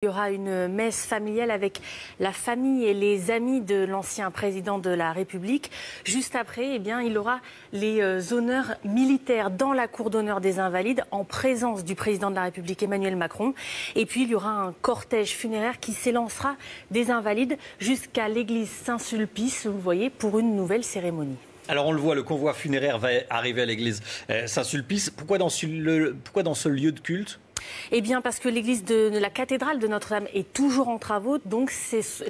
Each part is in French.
Il y aura une messe familiale avec la famille et les amis de l'ancien président de la République. Juste après, il y aura les honneurs militaires dans la cour d'honneur des Invalides en présence du président de la République Emmanuel Macron. Et puis, il y aura un cortège funéraire qui s'élancera des Invalides jusqu'à l'église Saint-Sulpice, vous voyez, pour une nouvelle cérémonie. Alors on le voit, le convoi funéraire va arriver à l'église Saint-Sulpice. Pourquoi dans ce lieu de culte ? Eh bien parce que l'église de la cathédrale de Notre-Dame est toujours en travaux, donc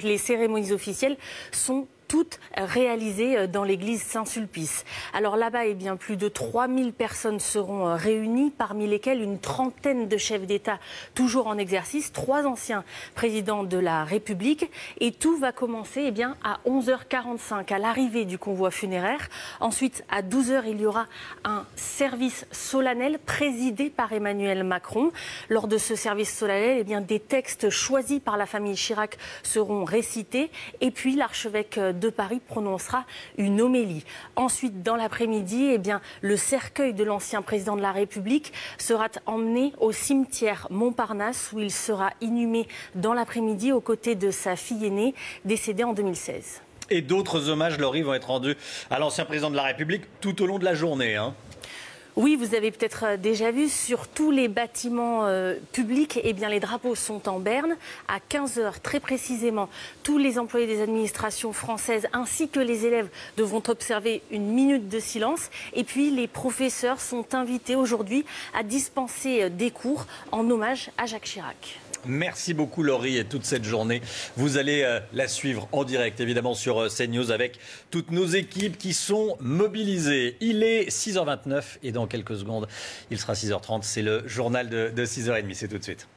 les cérémonies officielles sont toutes réalisées dans l'église Saint-Sulpice. Alors là-bas, plus de 3000 personnes seront réunies, parmi lesquelles une trentaine de chefs d'État toujours en exercice, 3 anciens présidents de la République. Et tout va commencer à 11h45 à l'arrivée du convoi funéraire. Ensuite, à 12h, il y aura un service solennel présidé par Emmanuel Macron. Lors de ce service solennel, des textes choisis par la famille Chirac seront récités. Et puis l'archevêque de Paris prononcera une homélie. Ensuite, dans l'après-midi, le cercueil de l'ancien président de la République sera emmené au cimetière Montparnasse où il sera inhumé dans l'après-midi aux côtés de sa fille aînée décédée en 2016. Et d'autres hommages, Laurie, vont être rendus à l'ancien président de la République tout au long de la journée. Oui, vous avez peut-être déjà vu, sur tous les bâtiments publics, les drapeaux sont en berne. À 15h, très précisément, tous les employés des administrations françaises ainsi que les élèves devront observer une minute de silence. Et puis, les professeurs sont invités aujourd'hui à dispenser des cours en hommage à Jacques Chirac. Merci beaucoup Laurie, et toute cette journée, vous allez la suivre en direct évidemment sur CNews avec toutes nos équipes qui sont mobilisées. Il est 6h29 et dans quelques secondes, il sera 6h30, c'est le journal de 6h30, c'est tout de suite.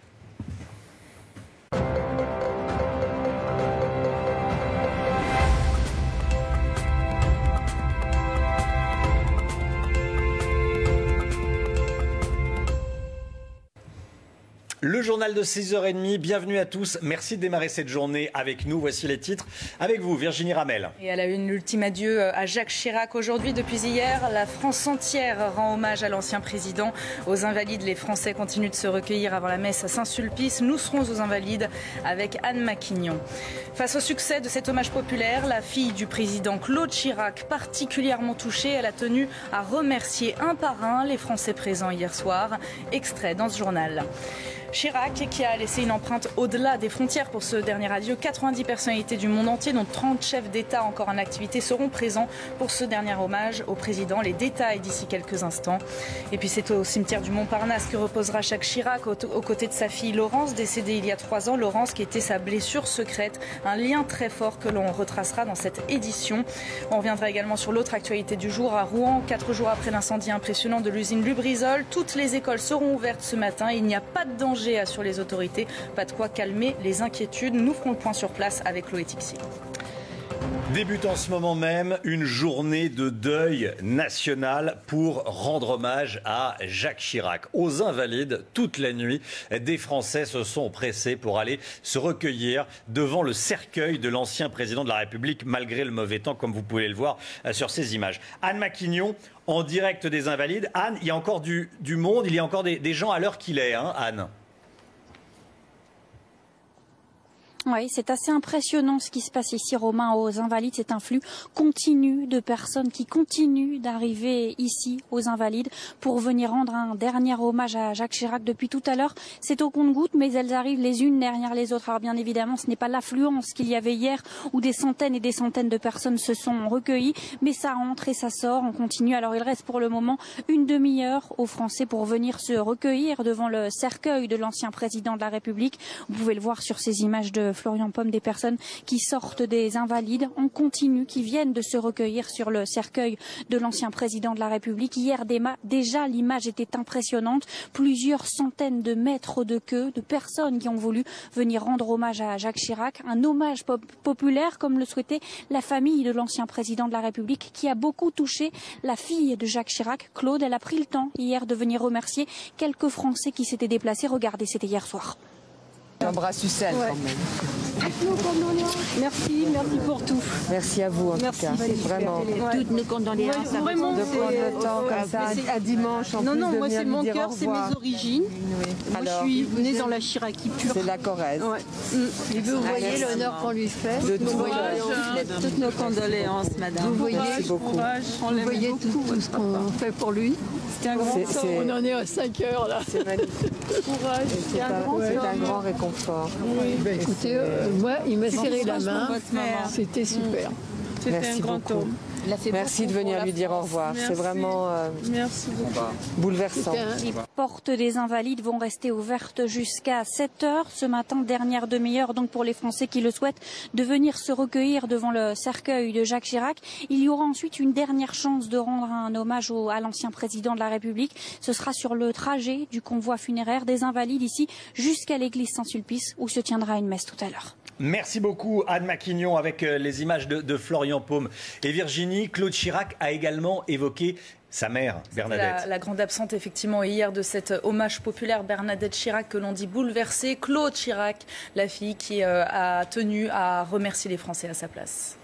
Le journal de 6h30, bienvenue à tous. Merci de démarrer cette journée avec nous. Voici les titres. Avec vous, Virginie Ramel. Et à la une, l'ultime adieu à Jacques Chirac. Aujourd'hui, depuis hier, la France entière rend hommage à l'ancien président. Aux Invalides, les Français continuent de se recueillir avant la messe à Saint-Sulpice. Nous serons aux Invalides avec Anne Maquignon. Face au succès de cet hommage populaire, la fille du président Claude Chirac, particulièrement touchée, elle a tenu à remercier un par un les Français présents hier soir. Extrait dans ce journal. Chirac qui a laissé une empreinte au-delà des frontières pour ce dernier adieu. 90 personnalités du monde entier, dont 30 chefs d'État encore en activité, seront présents pour ce dernier hommage au président. Les détails d'ici quelques instants. Et puis c'est au cimetière du Montparnasse que reposera Jacques Chirac aux côtés de sa fille Laurence, décédée il y a 3 ans. Laurence qui était sa blessure secrète, un lien très fort que l'on retracera dans cette édition. On reviendra également sur l'autre actualité du jour à Rouen. 4 jours après l'incendie impressionnant de l'usine Lubrizol, toutes les écoles seront ouvertes ce matin. Il n'y a pas de danger sur les autorités, pas de quoi calmer les inquiétudes. Nous ferons le point sur place avec Chloé Tixier. Débute en ce moment même une journée de deuil national pour rendre hommage à Jacques Chirac. Aux Invalides, toute la nuit, des Français se sont pressés pour aller se recueillir devant le cercueil de l'ancien président de la République, malgré le mauvais temps, comme vous pouvez le voir sur ces images. Anne Maquignon, en direct des Invalides. Anne, il y a encore du monde, il y a encore des gens à l'heure qu'il est, Anne. Oui, c'est assez impressionnant ce qui se passe ici, Romain, aux Invalides. C'est un flux continu de personnes qui continuent d'arriver ici, aux Invalides, pour venir rendre un dernier hommage à Jacques Chirac. Depuis tout à l'heure, c'est au compte-gouttes, mais elles arrivent les unes derrière les autres. Alors bien évidemment, ce n'est pas l'affluence qu'il y avait hier, où des centaines et des centaines de personnes se sont recueillies, mais ça rentre et ça sort, on continue. Alors il reste pour le moment une demi-heure aux Français pour venir se recueillir devant le cercueil de l'ancien président de la République. Vous pouvez le voir sur ces images de Florian Pomme, des personnes qui sortent des Invalides en continu, qui viennent de se recueillir sur le cercueil de l'ancien président de la République. Hier déjà, l'image était impressionnante. Plusieurs centaines de mètres de queue, de personnes qui ont voulu venir rendre hommage à Jacques Chirac. Un hommage populaire, comme le souhaitait la famille de l'ancien président de la République, qui a beaucoup touché la fille de Jacques Chirac, Claude. Elle a pris le temps hier de venir remercier quelques Français qui s'étaient déplacés. Regardez, c'était hier soir. Un bras Sucelle quand même. Merci pour tout. Merci à vous en tout cas. Vraiment. Toutes nos condoléances. Vraiment, de prendre le temps comme ça à dimanche. Non, moi c'est mon cœur, c'est mes origines. Moi je suis née dans la Chiraki pure. C'est la Corrèze. Et vous voyez l'honneur qu'on lui fait. Toutes nos condoléances, madame. Vous voyez, On voyait tout ce qu'on fait pour lui. C'est un grand temps. On en est à 5 heures là. C'est magnifique. Courage. C'est un grand réconfort. Écoutez, moi il m'a serré la main. C'était super. C'était un grand homme. Merci de venir lui dire au revoir. C'est vraiment bouleversant. Les portes des Invalides vont rester ouvertes jusqu'à 7h ce matin, dernière demi-heure donc pour les Français qui le souhaitent, de venir se recueillir devant le cercueil de Jacques Chirac. Il y aura ensuite une dernière chance de rendre un hommage à l'ancien président de la République. Ce sera sur le trajet du convoi funéraire des Invalides ici jusqu'à l'église Saint-Sulpice où se tiendra une messe tout à l'heure. Merci beaucoup Anne Maquignon avec les images de Florian Paume et Virginie. Claude Chirac a également évoqué sa mère, Bernadette. La grande absente effectivement hier de cet hommage populaire, Bernadette Chirac, que l'on dit bouleversée. Claude Chirac, la fille qui a tenu à remercier les Français à sa place.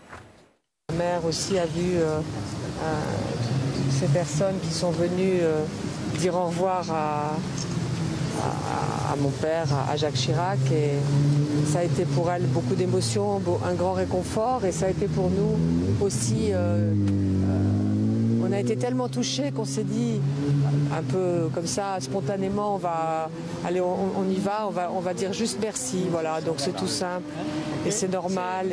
Ma mère aussi a vu ces personnes qui sont venues dire au revoir à mon père, à Jacques Chirac, et ça a été pour elle beaucoup d'émotions, un grand réconfort, et ça a été pour nous aussi, on a été tellement touchés qu'on s'est dit un peu comme ça, spontanément, on y va, on va dire juste merci, voilà, donc c'est tout simple et c'est normal.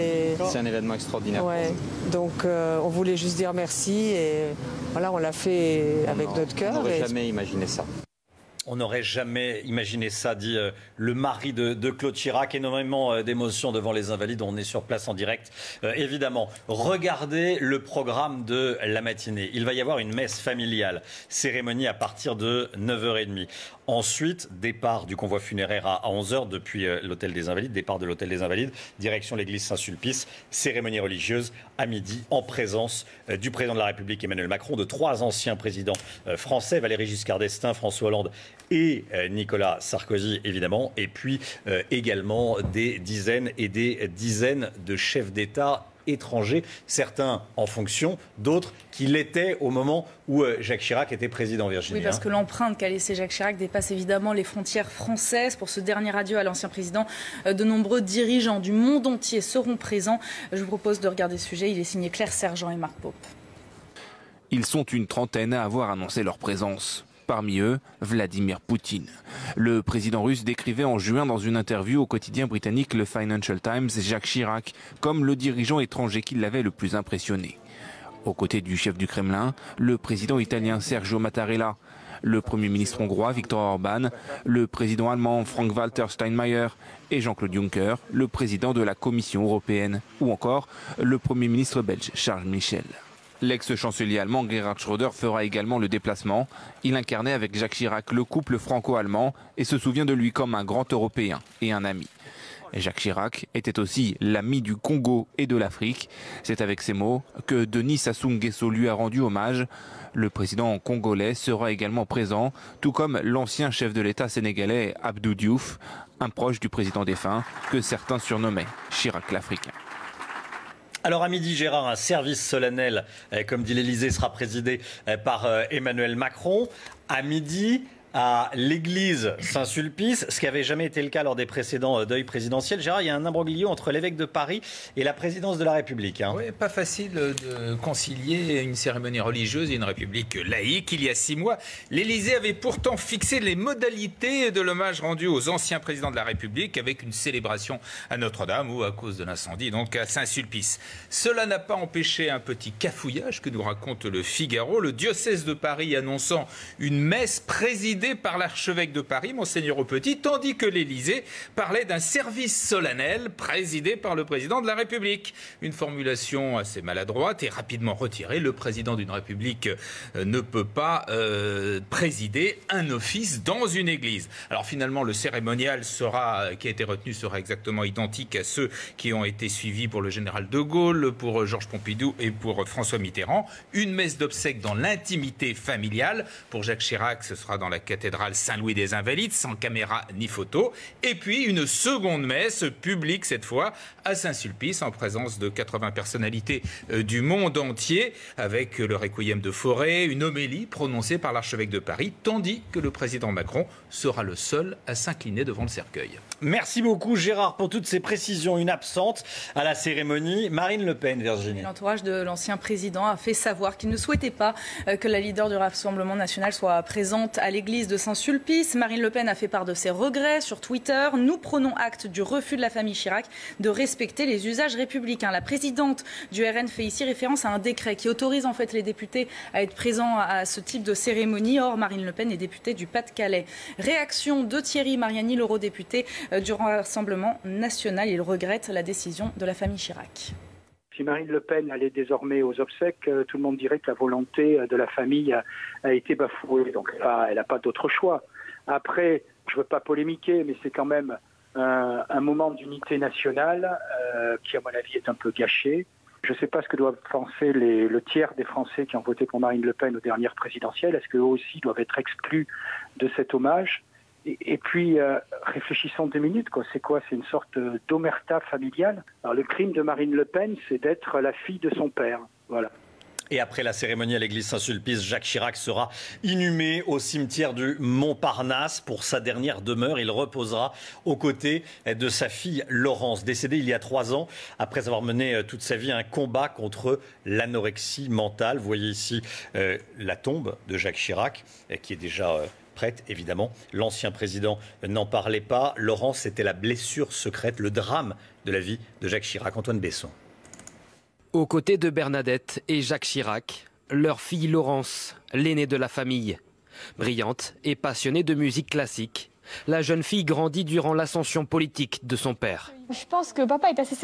C'est un événement extraordinaire. Ouais, donc on voulait juste dire merci et voilà, on l'a fait avec notre cœur. On n'aurait jamais imaginé ça. On n'aurait jamais imaginé ça, dit le mari de Claude Chirac. Énormément d'émotions devant les Invalides. On est sur place en direct, évidemment. Regardez le programme de la matinée. Il va y avoir une messe familiale, cérémonie à partir de 9h30. Ensuite, départ du convoi funéraire à 11h depuis l'hôtel des Invalides, départ de l'hôtel des Invalides, direction l'église Saint-Sulpice, cérémonie religieuse à midi en présence du président de la République Emmanuel Macron, de 3 anciens présidents français, Valéry Giscard d'Estaing, François Hollande et Nicolas Sarkozy évidemment, et puis également des dizaines et des dizaines de chefs d'État étrangers, certains en fonction, d'autres qui l'étaient au moment où Jacques Chirac était président, Virginie. Oui, parce que l'empreinte qu'a laissée Jacques Chirac dépasse évidemment les frontières françaises. Pour ce dernier adieu à l'ancien président, de nombreux dirigeants du monde entier seront présents. Je vous propose de regarder ce sujet. Il est signé Claire Sergent et Marc Pope. Ils sont une trentaine à avoir annoncé leur présence. Parmi eux, Vladimir Poutine. Le président russe décrivait en juin dans une interview au quotidien britannique le Financial Times Jacques Chirac comme le dirigeant étranger qui l'avait le plus impressionné. Aux côtés du chef du Kremlin, le président italien Sergio Mattarella, le premier ministre hongrois Viktor Orban, le président allemand Frank-Walter Steinmeier et Jean-Claude Juncker, le président de la Commission européenne, ou encore le premier ministre belge Charles Michel. L'ex-chancelier allemand Gerhard Schröder fera également le déplacement. Il incarnait avec Jacques Chirac le couple franco-allemand et se souvient de lui comme un grand Européen et un ami. Jacques Chirac était aussi l'ami du Congo et de l'Afrique. C'est avec ces mots que Denis Sassou Nguesso lui a rendu hommage. Le président congolais sera également présent, tout comme l'ancien chef de l'État sénégalais Abdou Diouf, un proche du président défunt que certains surnommaient Chirac l'Africain. Alors à midi, Gérard, un service solennel, comme dit l'Élysée, sera présidé par Emmanuel Macron. À midi, à l'église Saint-Sulpice, ce qui n'avait jamais été le cas lors des précédents deuils présidentiels. Gérard, il y a un imbroglio entre l'évêque de Paris et la présidence de la République. Oui, pas facile de concilier une cérémonie religieuse et une république laïque. Il y a 6 mois, l'Élysée avait pourtant fixé les modalités de l'hommage rendu aux anciens présidents de la République avec une célébration à Notre-Dame ou à cause de l'incendie, donc à Saint-Sulpice. Cela n'a pas empêché un petit cafouillage que nous raconte le Figaro, le diocèse de Paris annonçant une messe présidée par l'archevêque de Paris, Monseigneur Aupetit, tandis que l'Élysée parlait d'un service solennel présidé par le président de la République. Une formulation assez maladroite et rapidement retirée. Le président d'une République ne peut pas présider un office dans une église. Alors finalement, le cérémonial qui a été retenu sera exactement identique à ceux qui ont été suivis pour le général de Gaulle, pour Georges Pompidou et pour François Mitterrand. Une messe d'obsèques dans l'intimité familiale. Pour Jacques Chirac, ce sera dans la cathédrale Saint-Louis des Invalides, sans caméra ni photo. Et puis une seconde messe publique cette fois à Saint-Sulpice en présence de 80 personnalités du monde entier avec le requiem de Fauré, une homélie prononcée par l'archevêque de Paris, tandis que le président Macron sera le seul à s'incliner devant le cercueil. Merci beaucoup Gérard pour toutes ces précisions. Une absente à la cérémonie, Marine Le Pen, Virginie. L'entourage de l'ancien président a fait savoir qu'il ne souhaitait pas que la leader du Rassemblement national soit présente à l'église de Saint-Sulpice. Marine Le Pen a fait part de ses regrets sur Twitter. Nous prenons acte du refus de la famille Chirac de respecter les usages républicains. La présidente du RN fait ici référence à un décret qui autorise en fait les députés à être présents à ce type de cérémonie. Or, Marine Le Pen est députée du Pas-de-Calais. Réaction de Thierry Mariani, l'eurodéputé du Rassemblement national. Il regrette la décision de la famille Chirac. Si Marine Le Pen allait désormais aux obsèques, tout le monde dirait que la volonté de la famille a été bafouée. Donc elle n'a pas d'autre choix. Après, je ne veux pas polémiquer, mais c'est quand même un moment d'unité nationale qui, à mon avis, est un peu gâché. Je ne sais pas ce que doivent penser le tiers des Français qui ont voté pour Marine Le Pen aux dernières présidentielles. Est-ce qu'eux aussi doivent être exclus de cet hommage ? Et puis, réfléchissons 2 minutes. C'est quoi ? C'est une sorte d'omerta familiale. Alors, le crime de Marine Le Pen, c'est d'être la fille de son père. Voilà. Et après la cérémonie à l'église Saint-Sulpice, Jacques Chirac sera inhumé au cimetière du Montparnasse pour sa dernière demeure. Il reposera aux côtés de sa fille Laurence, décédée il y a 3 ans après avoir mené toute sa vie un combat contre l'anorexie mentale. Vous voyez ici la tombe de Jacques Chirac qui est déjà prête, évidemment. L'ancien président n'en parlait pas. Laurence, c'était la blessure secrète, le drame de la vie de Jacques Chirac. Antoine Besson. Aux côtés de Bernadette et Jacques Chirac, leur fille Laurence, l'aînée de la famille. Brillante et passionnée de musique classique, la jeune fille grandit durant l'ascension politique de son père. Je pense que papa est assez